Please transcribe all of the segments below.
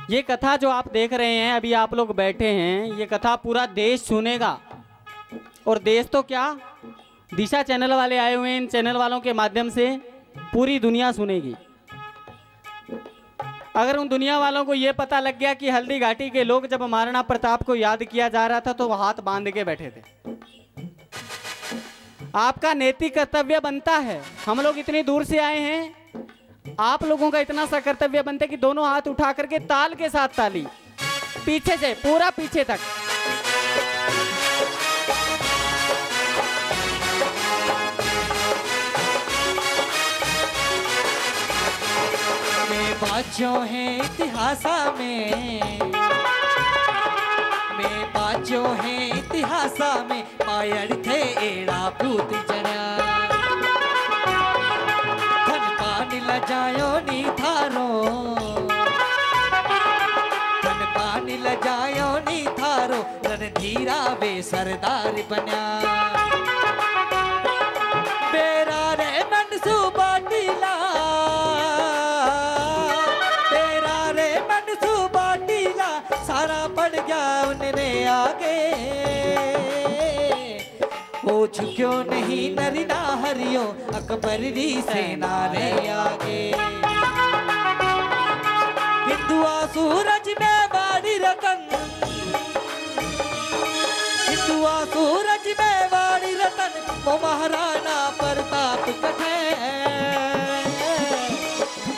ये कथा जो आप देख रहे हैं, अभी आप लोग बैठे हैं, ये कथा पूरा देश सुनेगा। और देश तो क्या, दिशा चैनल वाले आए हुए हैं, इन चैनल वालों के माध्यम से पूरी दुनिया सुनेगी। अगर उन दुनिया वालों को ये पता लग गया कि हल्दी घाटी के लोग जब महाराणा प्रताप को याद किया जा रहा था तो वो हाथ बांध के बैठे थे। आपका नैतिक कर्तव्य बनता है, हम लोग इतनी दूर से आए हैं, आप लोगों का इतना सा कर्तव्य बनता है कि दोनों हाथ उठा करके ताल के साथ ताली, पीछे से पूरा पीछे तक। बाजो है इतिहासा में, मैं बाजो है इतिहासा में, पायड़ थे एड़ा भूत जरा, धन पानी लजायो नी थारो, धन पानी लजायो नी थारो, रणधीरा वे सरदार बन्या, बेरा रे मनसूबा टीला, सारा पड़ गया उनने आगे, वो झुक्यो नहीं नरिना हरियो, अकबर री सेना रे आगे। हिंदुआ सूरज में वाड़ी रतन, हिंदुआ सूरज में वाड़ी रतन, वो महाराणा प्रताप कथे,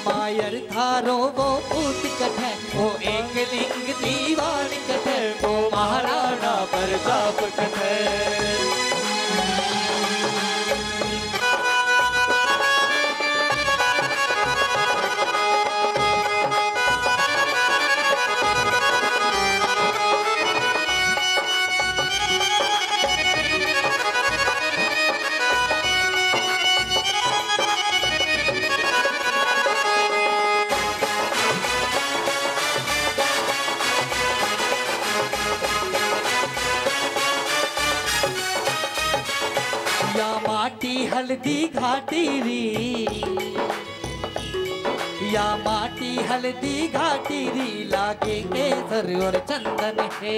मायर थारो वो पूत कथे, वो एक लिंग दीवान कथे, वो महाराणा प्रताप कथे। माटी हल्दी घाटी री, या माटी हल्दी घाटी री, लागे केसर और चंदन है,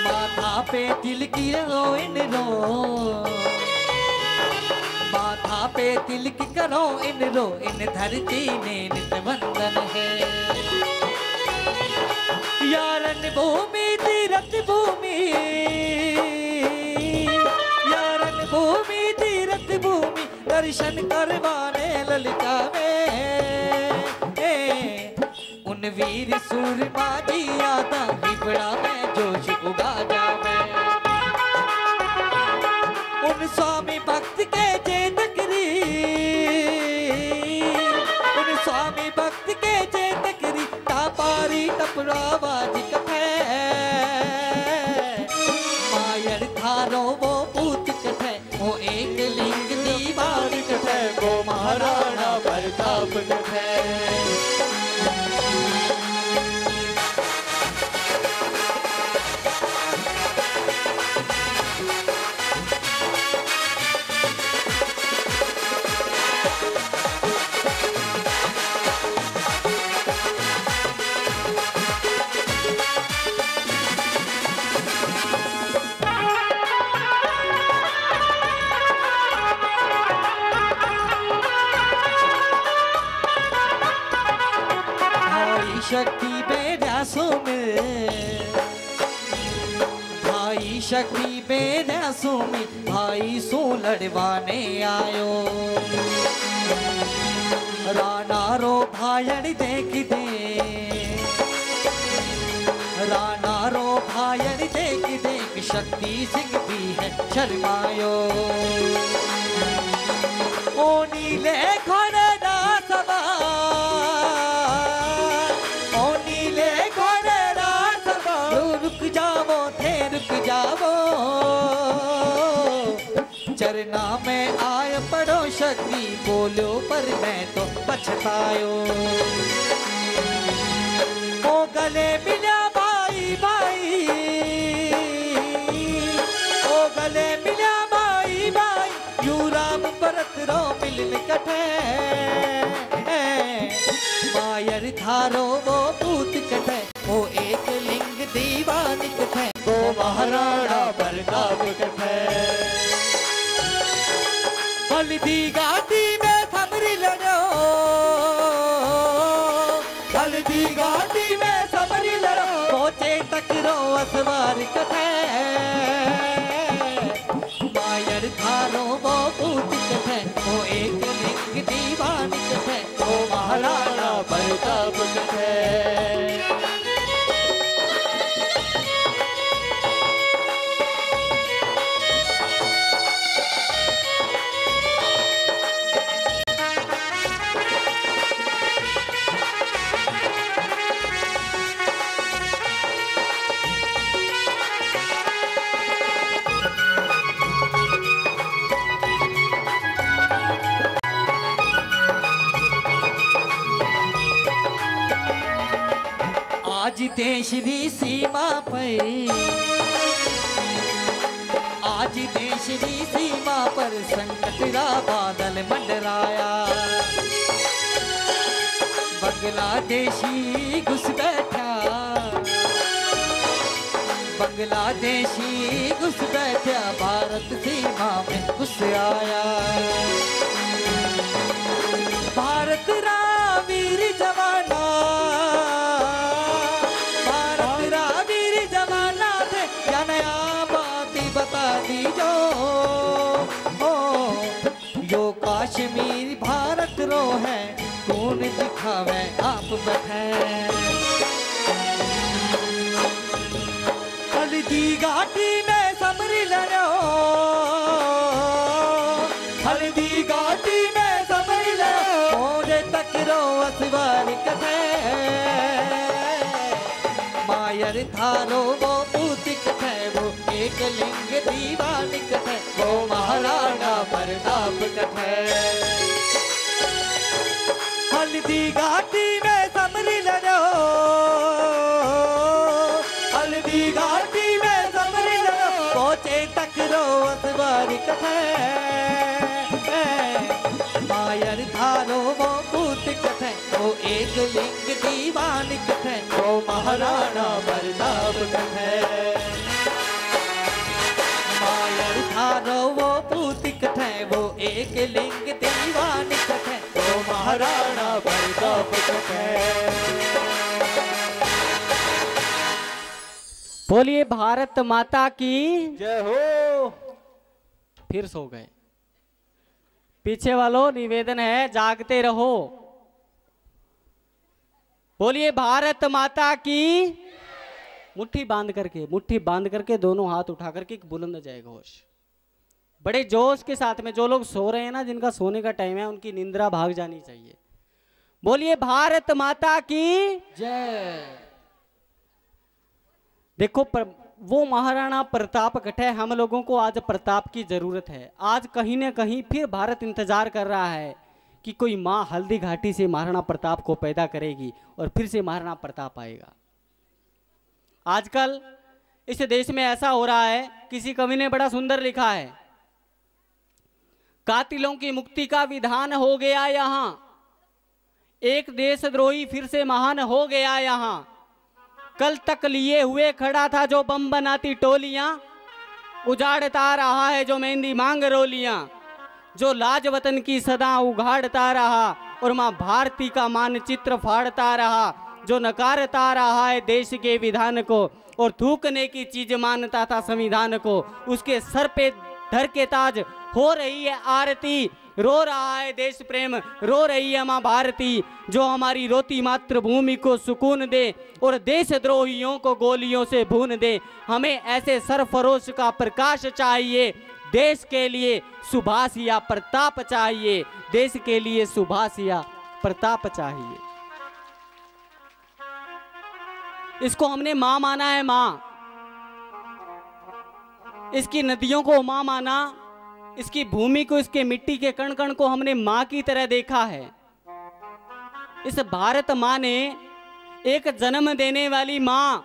माथा पे तिल की रोइन रो, माथा पे तिल की करो इन रो, इन धरती में नित वंदन है, यारन भूमि तीरथ भूमि, भूमि तीरथ भूमि, दर्शन करवाने ललिता में, उन वीर सूरमा जी आता हिबड़ा में जोश उगा जावे, उन स्वामी भक्त के चेतकरी, उन स्वामी भक्त के चेतकरी, तापारी टपरावाज कथे, मायर थारो वो पूत कथे, वो एक लिंग दीवार कथे, वो महाराणा प्रताप कथे। शक्ति बेरासों में, भाई शक्ति बेरासों में, भाई सो लड़वाने आयो, राणा रो भायड़ देख दे, राणा रो भायड़ देख देख, शक्ति सिंह भी है शर्मायो, ओ नीले घोड़े ना सवार, रुक जाओ थे रुक जाओ, चरना में आय पड़ो शक्ति, बोलो पर मैं तो पछतायो, ओ गले मिला भाई भाई, ओ गले मिला भाई भाई, यू राम भरत रो मिलन कठे, मायर थारो वो पूत कठै, वो एक लिंग दीवान कठै, वो महाराणा प्रताप कठै। हल्दी घाटी में समरी लड़ो, हल्दी घाटी में समरी लड़ो, पहुंचे टकरो असवार कठै, मायर थारो वो पूत कठै, वो एक लिंग दीवान कठै, वो महाराणा प्रताप कठै। आज देश भी सीमा पर, आज देश भी सीमा पर संकट का बादल मंडराया, बांग्लादेशी घुस बैठा, बांग्लादेशी घुस बैठा, भारत सीमा में घुस आया। भारत रा वीर जवाना, भारत रा वीर जवाना थे, या नया बात बता दीजो, यो कश्मीर भारत रो है, कौन दिखावे आप बैठे। हल्दी घाटी में समरी लड़ो, हल्दी घाटी में समरी लड़ो, मोरे टकरो असवार कठै, मायर थारो वो पूत कठै, वो एक लिंग दीवान कठै, वो महाराणा प्रताप कठै। हल्दी घाटी में समरी लड़ो, हल्दी घाटी में समरी लड़ो, पहुंचे टकरो असवार कठै, मायर थारो वो पूत कठै, वो एक लिंग दीवान कठै, वो महाराणा प्रताप कठै। मायर थारो वो पूत कठै, वो एक लिंग दीवान कठै, वो महाराणा प्रताप कठै। बोलिए भारत माता की जय हो। फिर सो गए। पीछे वालों निवेदन है, जागते रहो। बोलिए भारत माता की। मुट्ठी बांध करके दोनों हाथ उठा करके एक बुलंद जय घोष, बड़े जोश के साथ में। जो लोग सो रहे हैं ना, जिनका सोने का टाइम है, उनकी निंद्रा भाग जानी चाहिए। बोलिए भारत माता की जय। देखो वो महाराणा प्रताप कठै, हम लोगों को आज प्रताप की जरूरत है। आज कहीं न कहीं फिर भारत इंतजार कर रहा है कि कोई माँ हल्दी घाटी से महाराणा प्रताप को पैदा करेगी और फिर से महाराणा प्रताप आएगा। आजकल इस देश में ऐसा हो रहा है, किसी कवि ने बड़ा सुंदर लिखा है, कातिलों की मुक्ति का विधान हो गया यहाँ, एक देशद्रोही फिर से महान हो गया यहाँ। कल तक लिए हुए खड़ा था जो बम बनाती टोलियां, उजाड़ता रहा है जो मेहंदी मांग रोलियां। जो लाज वतन की सदा उघाड़ता रहा और मां भारती का मानचित्र फाड़ता रहा। जो नकारता रहा है देश के विधान को और थूकने की चीज मानता था संविधान को, उसके सर पे धर के ताज हो रही है आरती। रो रहा है देश प्रेम, रो रही है मां भारती, जो हमारी रोती मातृभूमि को सुकून दे और देशद्रोहियों को गोलियों से भून दे। हमें ऐसे सरफरोश का प्रकाश चाहिए, देश के लिए सुभाष या प्रताप चाहिए, देश के लिए सुभाष या प्रताप चाहिए। इसको हमने मां माना है, मां। इसकी नदियों को मां माना, इसकी भूमि को, इसके मिट्टी के कण कण को हमने मां की तरह देखा है। इस भारत मां ने एक जन्म देने वाली मां,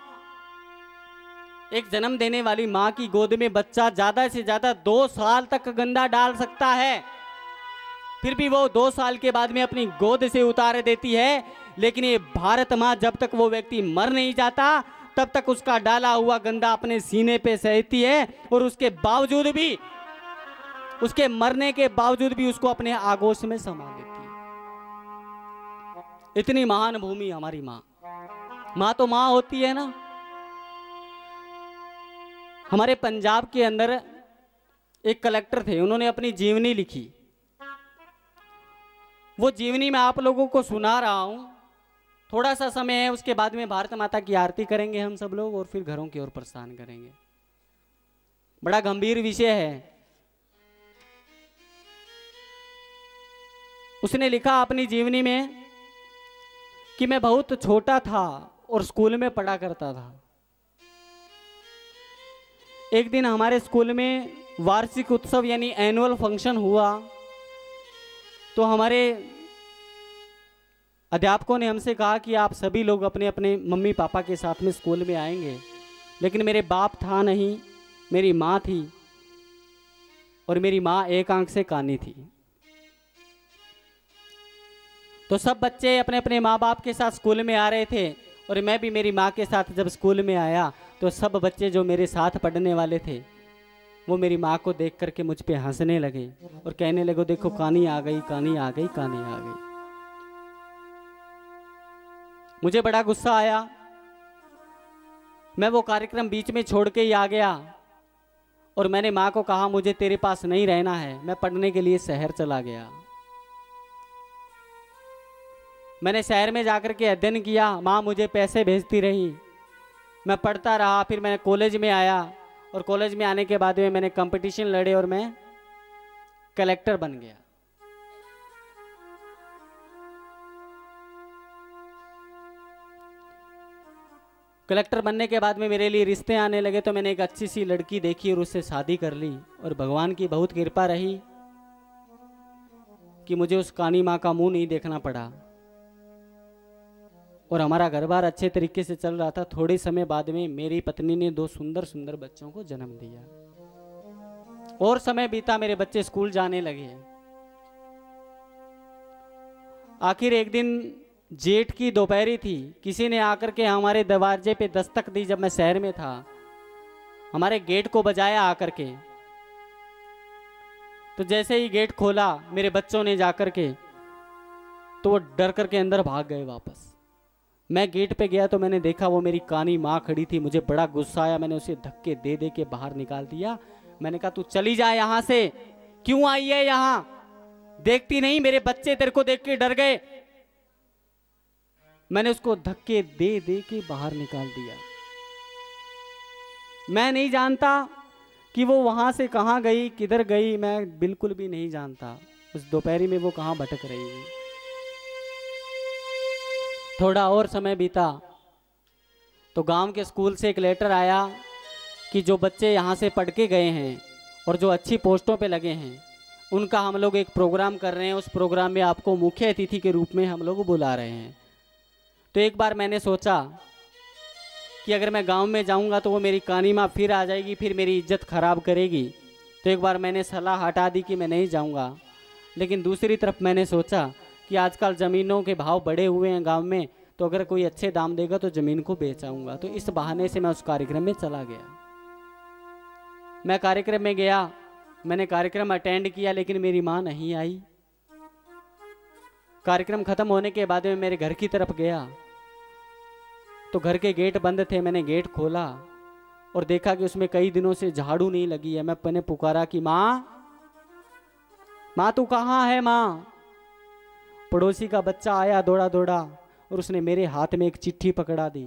एक जन्म देने वाली मां की गोद में बच्चा ज्यादा से ज्यादा 2 साल तक गंदा डाल सकता है। फिर भी वो 2 साल के बाद में अपनी गोद से उतार देती है। लेकिन ये भारत माँ जब तक वो व्यक्ति मर नहीं जाता तब तक उसका डाला हुआ गंदा अपने सीने पे सहती है, और उसके बावजूद भी, उसके मरने के बावजूद भी उसको अपने आगोश में समा लेती है। इतनी महान भूमि हमारी माँ। माँ तो माँ होती है ना। हमारे पंजाब के अंदर एक कलेक्टर थे, उन्होंने अपनी जीवनी लिखी। वो जीवनी मैं आप लोगों को सुना रहा हूं। थोड़ा सा समय है, उसके बाद में भारत माता की आरती करेंगे हम सब लोग और फिर घरों की ओर प्रस्थान करेंगे। बड़ा गंभीर विषय है। उसने लिखा अपनी जीवनी में कि मैं बहुत छोटा था और स्कूल में पढ़ा करता था। एक दिन हमारे स्कूल में वार्षिक उत्सव यानी एनुअल फंक्शन हुआ, तो हमारे अध्यापकों ने हमसे कहा कि आप सभी लोग अपने अपने मम्मी पापा के साथ में स्कूल में आएंगे। लेकिन मेरे बाप था नहीं, मेरी माँ थी, और मेरी माँ एक आंख से कानी थी। तो सब बच्चे अपने अपने माँ बाप के साथ स्कूल में आ रहे थे, और मैं भी मेरी माँ के साथ जब स्कूल में आया तो सब बच्चे जो मेरे साथ पढ़ने वाले थे वो मेरी माँ को देख करके मुझ पे हंसने लगे और कहने लगे, देखो कानी आ गई, कानी आ गई, कानी आ गई। मुझे बड़ा गुस्सा आया। मैं वो कार्यक्रम बीच में छोड़ के ही आ गया और मैंने माँ को कहा, मुझे तेरे पास नहीं रहना है, मैं पढ़ने के लिए शहर चला गया। मैंने शहर में जाकर के अध्ययन किया। माँ मुझे पैसे भेजती रही, मैं पढ़ता रहा। फिर मैं कॉलेज में आया और कॉलेज में आने के बाद में मैंने कंपटीशन लड़े और मैं कलेक्टर बन गया। कलेक्टर बनने के बाद में मेरे लिए रिश्ते आने लगे, तो मैंने एक अच्छी सी लड़की देखी और उससे शादी कर ली। और भगवान की बहुत कृपा रही कि मुझे उस कानी माँ का मुंह नहीं देखना पड़ा और हमारा घर बार अच्छे तरीके से चल रहा था। थोड़े समय बाद में मेरी पत्नी ने 2 सुंदर सुंदर बच्चों को जन्म दिया और समय बीता, मेरे बच्चे स्कूल जाने लगे। आखिर एक दिन जेठ की दोपहरी थी, किसी ने आकर के हमारे दरवाजे पे दस्तक दी। जब मैं शहर में था, हमारे गेट को बजाया आकर के। तो जैसे ही गेट खोला मेरे बच्चों ने जाकर के, तो वो डर करके अंदर भाग गए वापस। मैं गेट पे गया तो मैंने देखा वो मेरी कानी माँ खड़ी थी। मुझे बड़ा गुस्सा आया, मैंने उसे धक्के दे दे के बाहर निकाल दिया। मैंने कहा, तू चली जा यहाँ से, क्यों आई है यहाँ? देखती नहीं मेरे बच्चे तेरे को देख के डर गए। मैंने उसको धक्के दे दे के बाहर निकाल दिया। मैं नहीं जानता कि वो वहां से कहां गई, किधर गई, मैं बिल्कुल भी नहीं जानता। उस दोपहरी में वो कहां भटक रही है। थोड़ा और समय बीता तो गांव के स्कूल से एक लेटर आया कि जो बच्चे यहाँ से पढ़ के गए हैं और जो अच्छी पोस्टों पे लगे हैं, उनका हम लोग एक प्रोग्राम कर रहे हैं। उस प्रोग्राम में आपको मुख्य अतिथि के रूप में हम लोग बुला रहे हैं। तो एक बार मैंने सोचा कि अगर मैं गांव में जाऊंगा तो वो मेरी कानी माँ फिर आ जाएगी, फिर मेरी इज्जत खराब करेगी। तो एक बार मैंने सलाह हटा दी कि मैं नहीं जाऊंगा। लेकिन दूसरी तरफ मैंने सोचा कि आजकल ज़मीनों के भाव बढ़े हुए हैं गांव में, तो अगर कोई अच्छे दाम देगा तो ज़मीन को बेच आऊँगा। तो इस बहाने से मैं उस कार्यक्रम में चला गया। मैं कार्यक्रम में गया, मैंने कार्यक्रम अटेंड किया, लेकिन मेरी माँ नहीं आई। कार्यक्रम खत्म होने के बाद में मेरे घर की तरफ गया तो घर के गेट बंद थे। मैंने गेट खोला और देखा कि उसमें कई दिनों से झाड़ू नहीं लगी है। मैंने पुकारा कि माँ, माँ तू कहाँ है माँ? पड़ोसी का बच्चा आया दौड़ा दौड़ा और उसने मेरे हाथ में एक चिट्ठी पकड़ा दी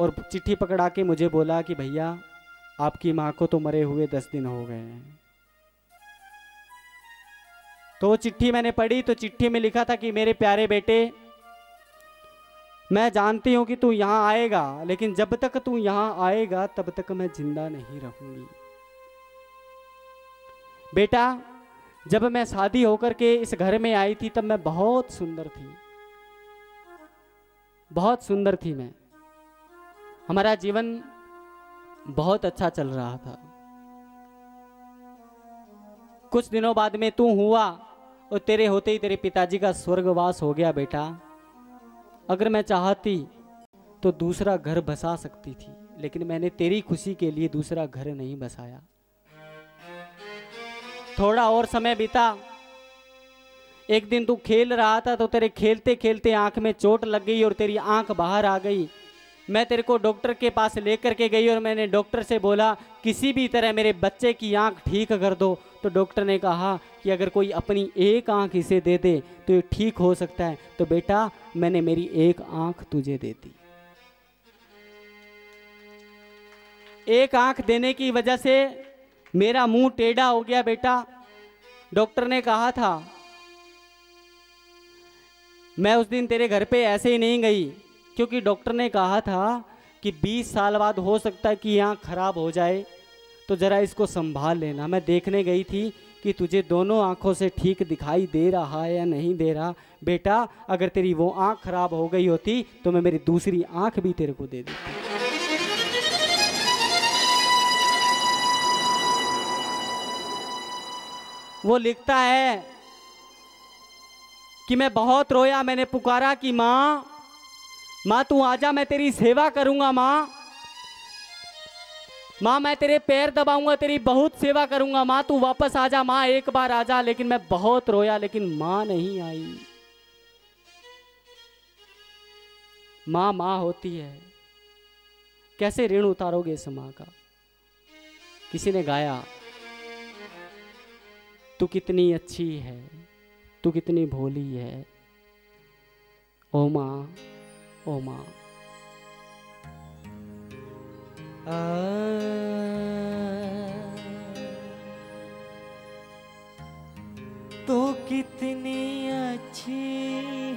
और चिट्ठी पकड़ा के मुझे बोला कि भैया आपकी माँ को तो मरे हुए 10 दिन हो गए हैं। तो वो चिट्ठी मैंने पढ़ी तो चिट्ठी में लिखा था कि मेरे प्यारे बेटे, मैं जानती हूं कि तू यहाँ आएगा, लेकिन जब तक तू यहाँ आएगा तब तक मैं जिंदा नहीं रहूंगी। बेटा, जब मैं शादी होकर के इस घर में आई थी तब मैं बहुत सुंदर थी, बहुत सुंदर थी मैं। हमारा जीवन बहुत अच्छा चल रहा था। कुछ दिनों बाद में तू हुआ और तेरे होते ही तेरे पिताजी का स्वर्गवास हो गया बेटा। अगर मैं चाहती तो दूसरा घर बसा सकती थी, लेकिन मैंने तेरी खुशी के लिए दूसरा घर नहीं बसाया। थोड़ा और समय बीता, एक दिन तू खेल रहा था तो तेरे खेलते खेलते आंख में चोट लग गई और तेरी आंख बाहर आ गई। मैं तेरे को डॉक्टर के पास लेकर के गई और मैंने डॉक्टर से बोला किसी भी तरह मेरे बच्चे की आंख ठीक कर दो। तो डॉक्टर ने कहा कि अगर कोई अपनी एक आंख इसे दे दे तो ये ठीक हो सकता है। तो बेटा मैंने मेरी एक आंख तुझे दे दी। एक आंख देने की वजह से मेरा मुंह टेढ़ा हो गया बेटा। डॉक्टर ने कहा था, मैं उस दिन तेरे घर पे ऐसे ही नहीं गई, क्योंकि डॉक्टर ने कहा था कि 20 साल बाद हो सकता है कि आँख खराब हो जाए, तो ज़रा इसको संभाल लेना। मैं देखने गई थी कि तुझे दोनों आँखों से ठीक दिखाई दे रहा है या नहीं दे रहा। बेटा अगर तेरी वो आँख खराब हो गई होती तो मैं मेरी दूसरी आँख भी तेरे को दे देती। वो लिखता है कि मैं बहुत रोया, मैंने पुकारा कि माँ माँ तू आजा, मैं तेरी सेवा करूंगा। माँ माँ मैं तेरे पैर दबाऊंगा, तेरी बहुत सेवा करूंगा। माँ तू वापस आजा, माँ एक बार आजा। लेकिन मैं बहुत रोया, लेकिन माँ नहीं आई। माँ माँ होती है, कैसे ऋण उतारोगे इस माँ का। किसी ने गाया, तू कितनी अच्छी है, तू कितनी भोली है, ओ माँ ओ माँ। तू कितनी अच्छी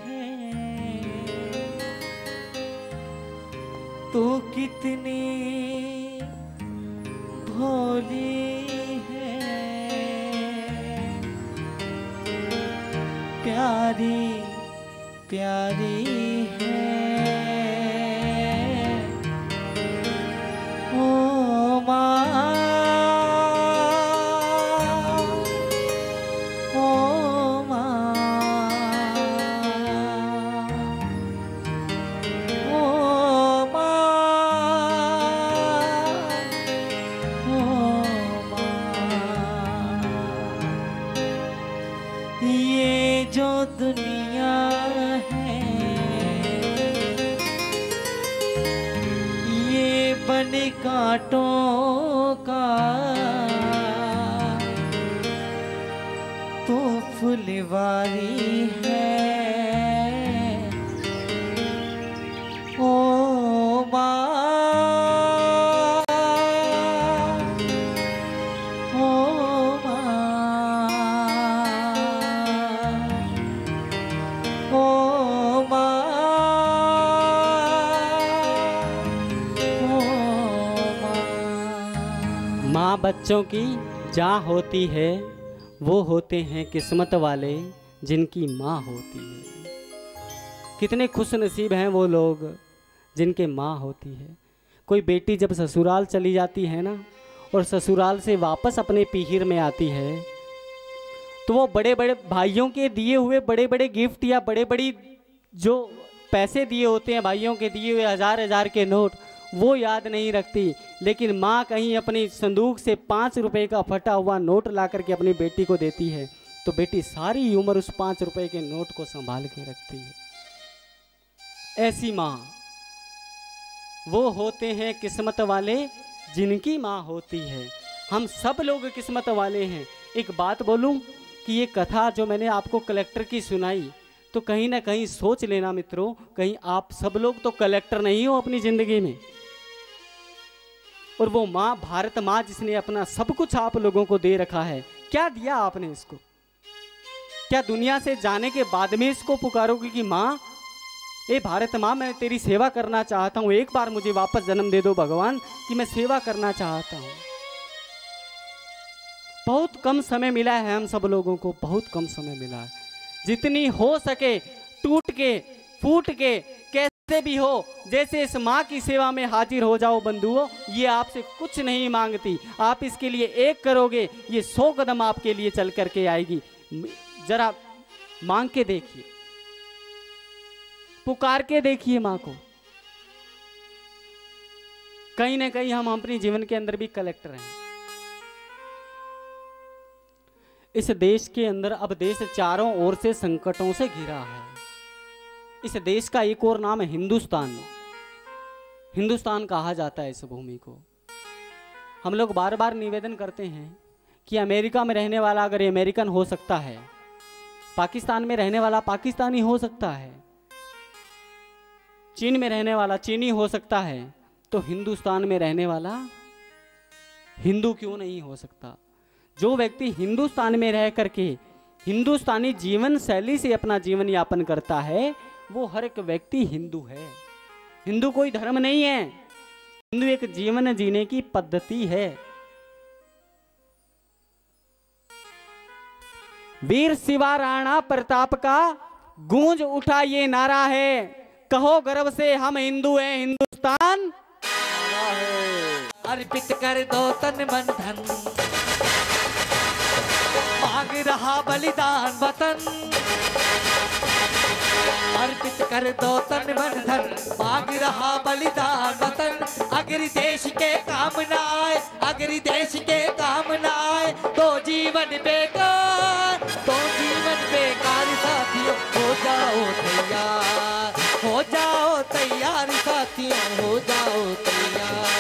है, तू कितनी भोली है, प्यारी प्यारी है, ओ माँ ओ माँ ओ माँ ओ माँ। ये जो दुनिया बन कांटों का, तो फुलवारी है, ओ माँ ओ माँ ओ माँ। माँ बच्चों की जहाँ होती है वो होते हैं किस्मत वाले जिनकी माँ होती है। कितने खुश नसीब हैं वो लोग जिनके माँ होती है। कोई बेटी जब ससुराल चली जाती है ना और ससुराल से वापस अपने पीहिर में आती है, तो वो बड़े बड़े भाइयों के दिए हुए बड़े बड़े गिफ्ट या बड़े बड़ी जो पैसे दिए होते हैं, भाइयों के दिए हुए 1000-1000 के नोट, वो याद नहीं रखती। लेकिन माँ कहीं अपनी संदूक से 5 रुपए का फटा हुआ नोट ला करके अपनी बेटी को देती है, तो बेटी सारी उम्र उस 5 रुपए के नोट को संभाल के रखती है। ऐसी माँ वो होते हैं किस्मत वाले जिनकी माँ होती है। हम सब लोग किस्मत वाले हैं। एक बात बोलूं कि ये कथा जो मैंने आपको कलेक्टर की सुनाई, तो कहीं ना कहीं सोच लेना मित्रों, कहीं आप सब लोग तो कलेक्टर नहीं हो अपनी जिंदगी में। और वो माँ, भारत माँ, जिसने अपना सब कुछ आप लोगों को दे रखा है, क्या दिया आपने इसको? क्या दुनिया से जाने के बाद में इसको पुकारोगे कि माँ, ए भारत माँ, मैं तेरी सेवा करना चाहता हूँ, एक बार मुझे वापस जन्म दे दो भगवान कि मैं सेवा करना चाहता हूँ। बहुत कम समय मिला है हम सब लोगों को, बहुत कम समय मिला है। जितनी हो सके टूट के फूट के कैसे से भी हो, जैसे इस माँ की सेवा में हाजिर हो जाओ बंधुओं। ये आपसे कुछ नहीं मांगती, आप इसके लिए एक करोगे, ये 100 कदम आपके लिए चल करके आएगी। जरा मांग के देखिए, पुकार के देखिए माँ को। कहीं ना कहीं हम अपने जीवन के अंदर भी कलेक्टर हैं। इस देश के अंदर अब देश चारों ओर से संकटों से घिरा है। इस देश का एक और नाम है हिंदुस्तान। हिंदुस्तान कहा जाता है इस भूमि को। हम लोग बार बार निवेदन करते हैं कि अमेरिका में रहने वाला अगर अमेरिकन हो सकता है, पाकिस्तान में रहने वाला पाकिस्तानी हो सकता है, चीन में रहने वाला चीनी हो सकता है, तो हिंदुस्तान में रहने वाला हिंदू क्यों नहीं हो सकता? जो व्यक्ति हिंदुस्तान में रह करके हिंदुस्तानी जीवन शैली से अपना जीवन यापन करता है, वो हर एक व्यक्ति हिंदू है। हिंदू कोई धर्म नहीं है, हिंदू एक जीवन जीने की पद्धति है। वीर शिवा राणा प्रताप का गूंज उठा ये नारा है, कहो गर्व से हम हिंदू हैं, हिंदुस्तान अर्पित कर दो तन मन धन, मांग रहा बलिदान वतन। अर्पित कर दो तन मन धन, मांग रहा बलिदान वतन। अगर देश के काम न आए, अगर देश के काम न आए, तो जीवन बेकार, तो जीवन बेकार। साथियों हो जाओ तैयार, हो जाओ तैयार, साथियों हो जाओ तैयार।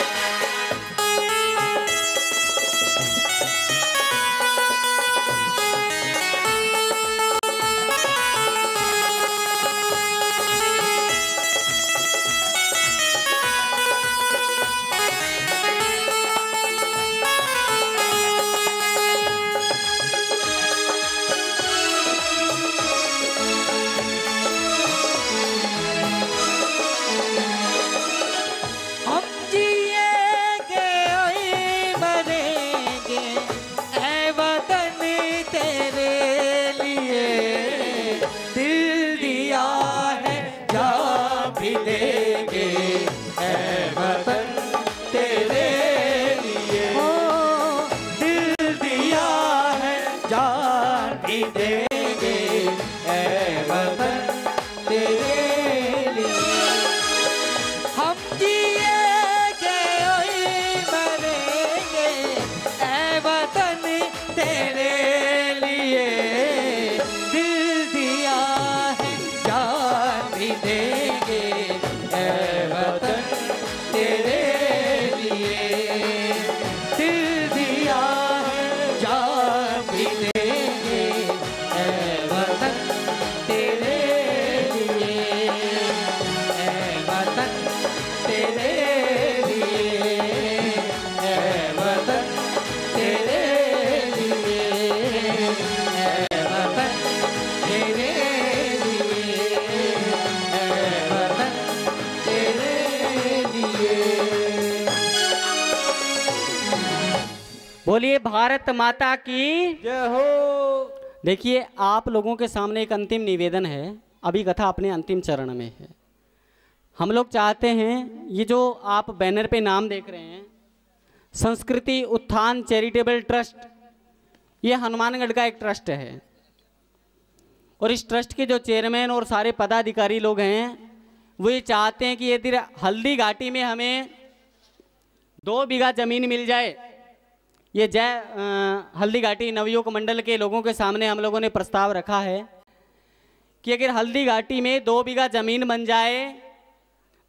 बोलिए भारत माता की जय हो। देखिए, आप लोगों के सामने एक अंतिम निवेदन है। अभी कथा अपने अंतिम चरण में है। हम लोग चाहते हैं, ये जो आप बैनर पे नाम देख रहे हैं, संस्कृति उत्थान चैरिटेबल ट्रस्ट, ये हनुमानगढ़ का एक ट्रस्ट है। और इस ट्रस्ट के जो चेयरमैन और सारे पदाधिकारी लोग हैं, वो ये चाहते हैं कि यदि हल्दी घाटी में हमें 2 बीघा जमीन मिल जाए। ये जय हल्दी घाटी नवयुग मंडल के लोगों के सामने हम लोगों ने प्रस्ताव रखा है कि अगर हल्दी घाटी में 2 बीघा जमीन बन जाए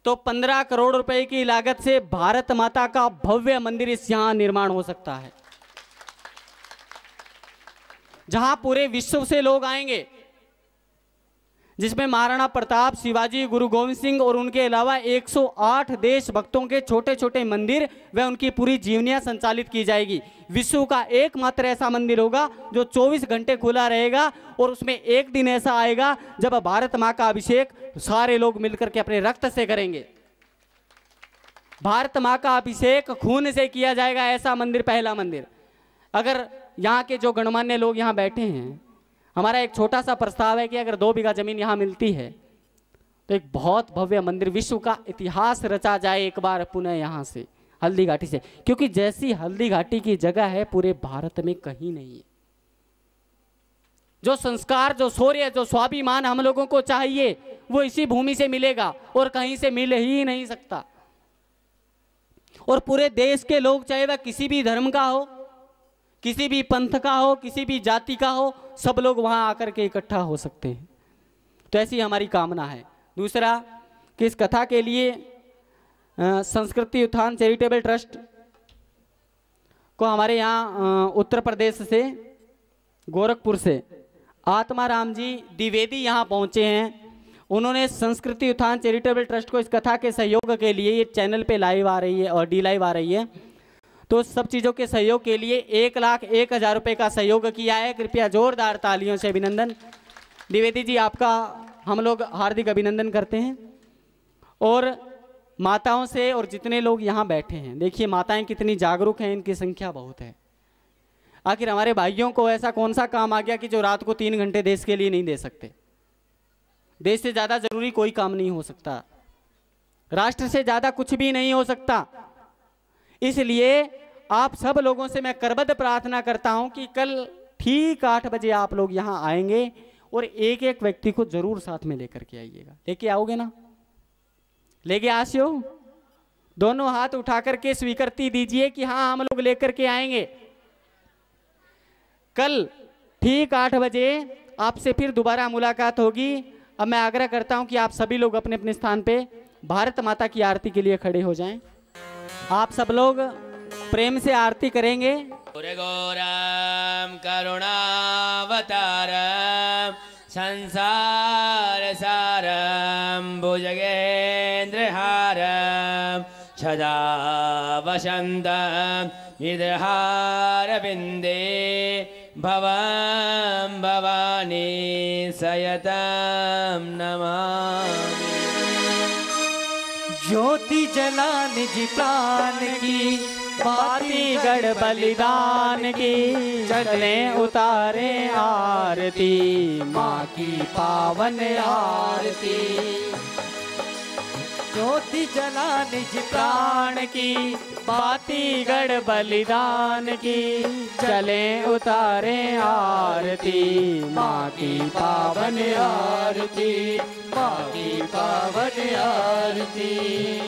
तो 15 करोड़ रुपए की लागत से भारत माता का भव्य मंदिर इस यहाँ निर्माण हो सकता है, जहां पूरे विश्व से लोग आएंगे, जिसमें महाराणा प्रताप, शिवाजी, गुरु गोविंद सिंह और उनके अलावा 108 देशभक्तों के छोटे छोटे मंदिर व उनकी पूरी जीवनियां संचालित की जाएगी। विश्व का एकमात्र ऐसा मंदिर होगा जो 24 घंटे खुला रहेगा, और उसमें एक दिन ऐसा आएगा जब भारत माँ का अभिषेक सारे लोग मिलकर के अपने रक्त से करेंगे। भारत माँ का अभिषेक खून से किया जाएगा, ऐसा मंदिर, पहला मंदिर। अगर यहाँ के जो गणमान्य लोग यहाँ बैठे हैं, हमारा एक छोटा सा प्रस्ताव है कि अगर 2 बीघा जमीन यहाँ मिलती है तो एक बहुत भव्य मंदिर, विश्व का इतिहास रचा जाए एक बार पुनः यहाँ से हल्दी घाटी से, क्योंकि जैसी हल्दी घाटी की जगह है पूरे भारत में कहीं नहीं है। जो संस्कार, जो शौर्य, जो स्वाभिमान हम लोगों को चाहिए वो इसी भूमि से मिलेगा और कहीं से मिल ही नहीं सकता। और पूरे देश के लोग, चाहे वह किसी भी धर्म का हो, किसी भी पंथ का हो, किसी भी जाति का हो, सब लोग वहां आकर के इकट्ठा हो सकते हैं। तो ऐसी हमारी कामना है। दूसरा कि इस कथा के लिए संस्कृति उत्थान चैरिटेबल ट्रस्ट को हमारे यहाँ उत्तर प्रदेश से गोरखपुर से आत्माराम जी द्विवेदी यहाँ पहुँचे हैं। उन्होंने संस्कृति उत्थान चैरिटेबल ट्रस्ट को इस कथा के सहयोग के लिए, ये चैनल पे लाइव आ रही है और डी लाइव आ रही है, तो सब चीज़ों के सहयोग के लिए 1,01,000 रुपये का सहयोग किया है। कृपया जोरदार तालियों से अभिनंदन। द्विवेदी जी आपका हम लोग हार्दिक अभिनंदन करते हैं। और माताओं से, और जितने लोग यहाँ बैठे हैं, देखिए माताएं कितनी जागरूक हैं, इनकी संख्या बहुत है। आखिर हमारे भाइयों को ऐसा कौन सा काम आ गया कि जो रात को 3 घंटे देश के लिए नहीं दे सकते। देश से ज़्यादा जरूरी कोई काम नहीं हो सकता, राष्ट्र से ज़्यादा कुछ भी नहीं हो सकता। इसलिए आप सब लोगों से मैं करबद्ध प्रार्थना करता हूं कि कल ठीक 8 बजे आप लोग यहां आएंगे और एक एक व्यक्ति को जरूर साथ में लेकर के आइएगा। लेके आओगे ना? लेके आसियो? दोनों हाथ उठा करके स्वीकृति दीजिए कि हाँ हम लोग लेकर के आएंगे। कल ठीक 8 बजे आपसे फिर दोबारा मुलाकात होगी। अब मैं आग्रह करता हूं कि आप सभी लोग अपने अपने स्थान पे भारत माता की आरती के लिए खड़े हो जाएं। आप सब लोग प्रेम से आरती करेंगे। घोरम करुणावतारम संसार सारम भुजगेन्द्रहारम सदा वसंतम हृदहार बिंदे भवम भवानी सयतम नमामि। ज्योति जला निज प्राण की, बातीगढ़ बलिदान की, चले उतारे आरती, माँ की पावन आरती। ज्योति जला निज प्राण की, बातीगढ़ बलिदान की, चले उतारे आरती, माँ की पावन आरती, माँ की पावन आरती।